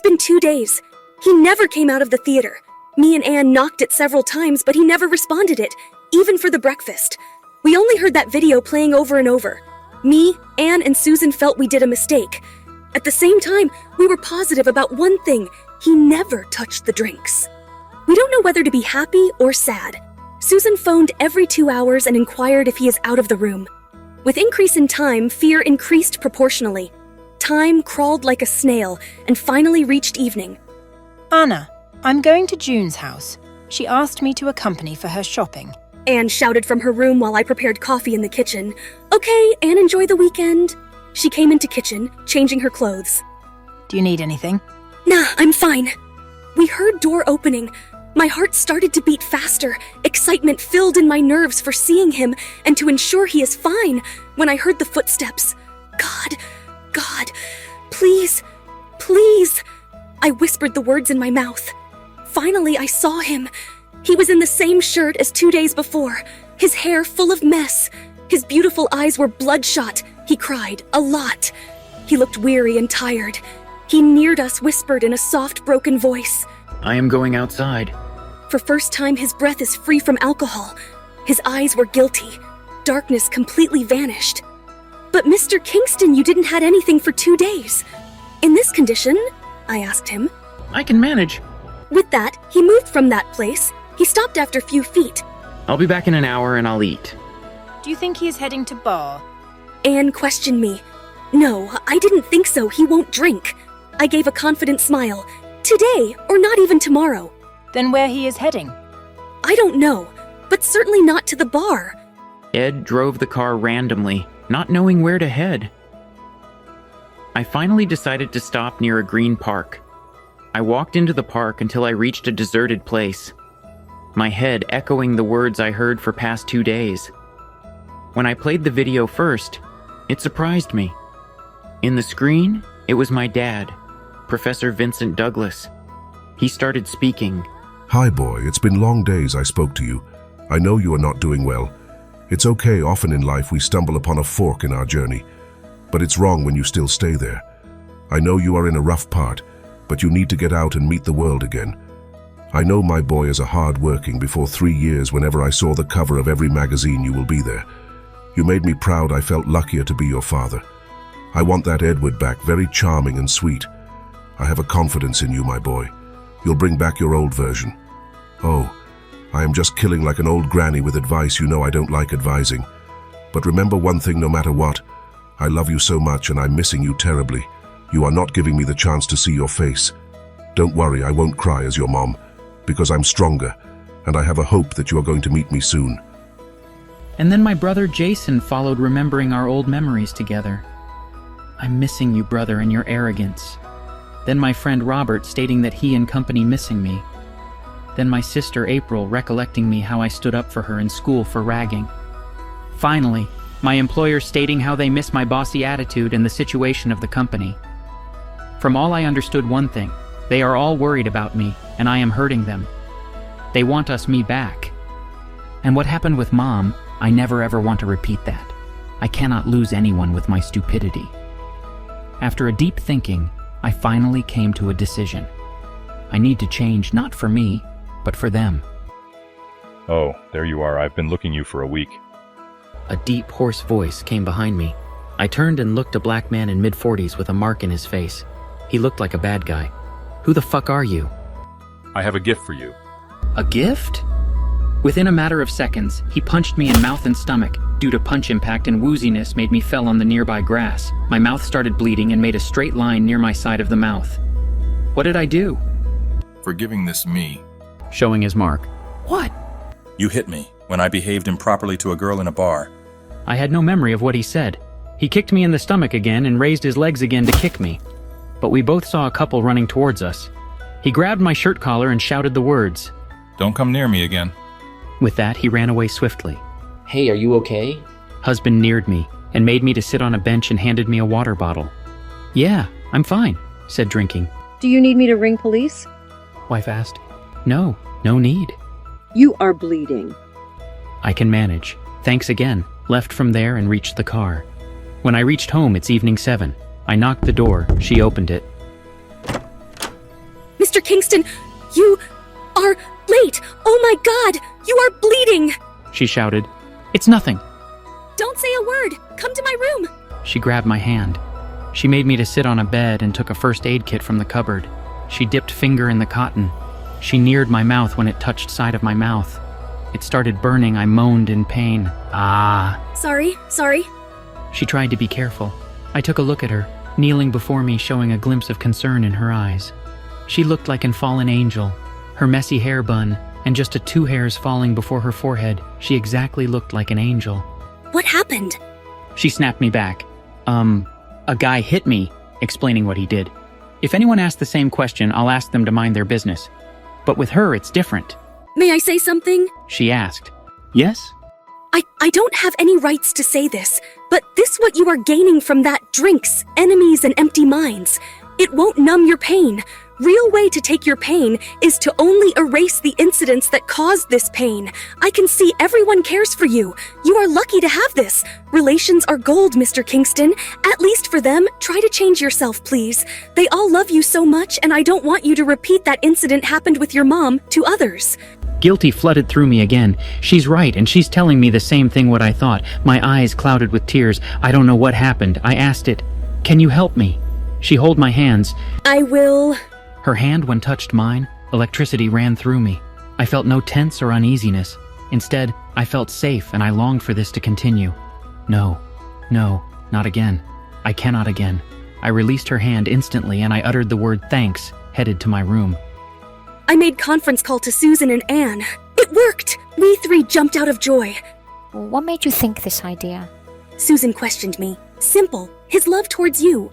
been 2 days. He never came out of the theater. Me and Anne knocked it several times, but he never responded it, even for the breakfast. We only heard that video playing over and over. Me, Anne, and Susan felt we did a mistake. At the same time, we were positive about one thing: he never touched the drinks. We don't know whether to be happy or sad. Susan phoned every 2 hours and inquired if he is out of the room. With increase in time, fear increased proportionally. Time crawled like a snail and finally reached evening. Anna, I'm going to June's house. She asked me to accompany for her shopping. Anne shouted from her room while I prepared coffee in the kitchen. Okay, Anne, enjoy the weekend. She came into kitchen, changing her clothes. Do you need anything? Nah, I'm fine. We heard door opening. My heart started to beat faster. Excitement filled in my nerves for seeing him and to ensure he is fine when I heard the footsteps. God, please, please. I whispered the words in my mouth. Finally, I saw him. He was in the same shirt as 2 days before, his hair full of mess. His beautiful eyes were bloodshot. He cried a lot. He looked weary and tired. He neared us, whispered in a soft, broken voice. I am going outside. For first time, his breath is free from alcohol. His eyes were guilty. Darkness completely vanished. But Mr. Kingston, you didn't had anything for 2 days. In this condition? I asked him. I can manage. With that, he moved from that place. He stopped after a few feet. I'll be back in an hour and I'll eat. Do you think he is heading to bar? Anne questioned me. No, I didn't think so. He won't drink. I gave a confident smile. Today, or not even tomorrow. Then where he is heading? I don't know, but certainly not to the bar. Ed drove the car randomly, not knowing where to head. I finally decided to stop near a green park. I walked into the park until I reached a deserted place, my head echoing the words I heard for past 2 days. When I played the video first, it surprised me. In the screen, it was my dad, Professor Vincent Douglas. He started speaking. Hi boy, it's been long days I spoke to you. I know you are not doing well. It's okay, often in life we stumble upon a fork in our journey, but it's wrong when you still stay there. I know you are in a rough part, but you need to get out and meet the world again. I know my boy is a hard-working. Before 3 years, whenever I saw the cover of every magazine, you will be there. You made me proud. I felt luckier to be your father. I want that Edward back, very charming and sweet. I have a confidence in you, my boy. You'll bring back your old version. Oh, I am just killing like an old granny with advice. You know I don't like advising. But remember one thing, no matter what, I love you so much and I'm missing you terribly. You are not giving me the chance to see your face. Don't worry, I won't cry as your mom, because I'm stronger, and I have a hope that you are going to meet me soon. And then my brother Jason followed, remembering our old memories together. I'm missing you, brother, and your arrogance. Then my friend Robert stating that he and company missing me. Then my sister April recollecting me how I stood up for her in school for ragging. Finally, my employer stating how they miss my bossy attitude and the situation of the company. From all I understood one thing, they are all worried about me, and I am hurting them. They want me back. And what happened with Mom, I never ever want to repeat that. I cannot lose anyone with my stupidity. After a deep thinking, I finally came to a decision. I need to change, not for me, but for them. Oh, there you are. I've been looking you for a week. A deep, hoarse voice came behind me. I turned and looked a black man in mid-40s with a mark in his face. He looked like a bad guy. Who the fuck are you? I have a gift for you. A gift? Within a matter of seconds, he punched me in mouth and stomach. Due to punch impact and wooziness made me fell on the nearby grass. My mouth started bleeding and made a straight line near my side of the mouth. What did I do? For giving this me. Showing his mark. What? You hit me when I behaved improperly to a girl in a bar. I had no memory of what he said. He kicked me in the stomach again and raised his legs again to kick me. But we both saw a couple running towards us. He grabbed my shirt collar and shouted the words, Don't come near me again. With that, he ran away swiftly. Hey, are you okay? Husband neared me and made me to sit on a bench and handed me a water bottle. Yeah, I'm fine, said drinking. Do you need me to ring police? Wife asked. No need. You are bleeding. I can manage. Thanks again. Left from there and reached the car. When I reached home, it's evening 7. I knocked the door. She opened it. Mr. Kingston, you are late. Oh my God, you are bleeding. She shouted. It's nothing. Don't say a word. Come to my room. She grabbed my hand. She made me to sit on a bed and took a first aid kit from the cupboard. She dipped finger in the cotton. She neared my mouth when it touched side of my mouth. It started burning. I moaned in pain. Ah. Sorry. She tried to be careful. I took a look at her, kneeling before me, showing a glimpse of concern in her eyes. She looked like an fallen angel. Her messy hair bun, and just 2 hairs falling before her forehead, she exactly looked like an angel. What happened? She snapped me back. A guy hit me, explaining what he did. If anyone asks the same question, I'll ask them to mind their business. But with her, it's different. May I say something? She asked. Yes? I don't have any rights to say this, but this what you are gaining from that drinks, enemies, and empty minds. It won't numb your pain. Real way to take your pain is to only erase the incidents that caused this pain. I can see everyone cares for you. You are lucky to have this. Relations are gold, Mr. Kingston. At least for them, try to change yourself, please. They all love you so much, and I don't want you to repeat that incident happened with your mom to others. Guilty flooded through me again. She's right, and she's telling me the same thing what I thought. My eyes clouded with tears. I don't know what happened. I asked it, "Can you help me?" She held my hands. I will... Her hand, when touched mine, electricity ran through me. I felt no tense or uneasiness. Instead, I felt safe, and I longed for this to continue. No, not again. I cannot again. I released her hand instantly, and I uttered the word thanks, headed to my room. I made conference call to Susan and Anne. It worked! We 3 jumped out of joy. What made you think this idea? Susan questioned me. Simple. His love towards you.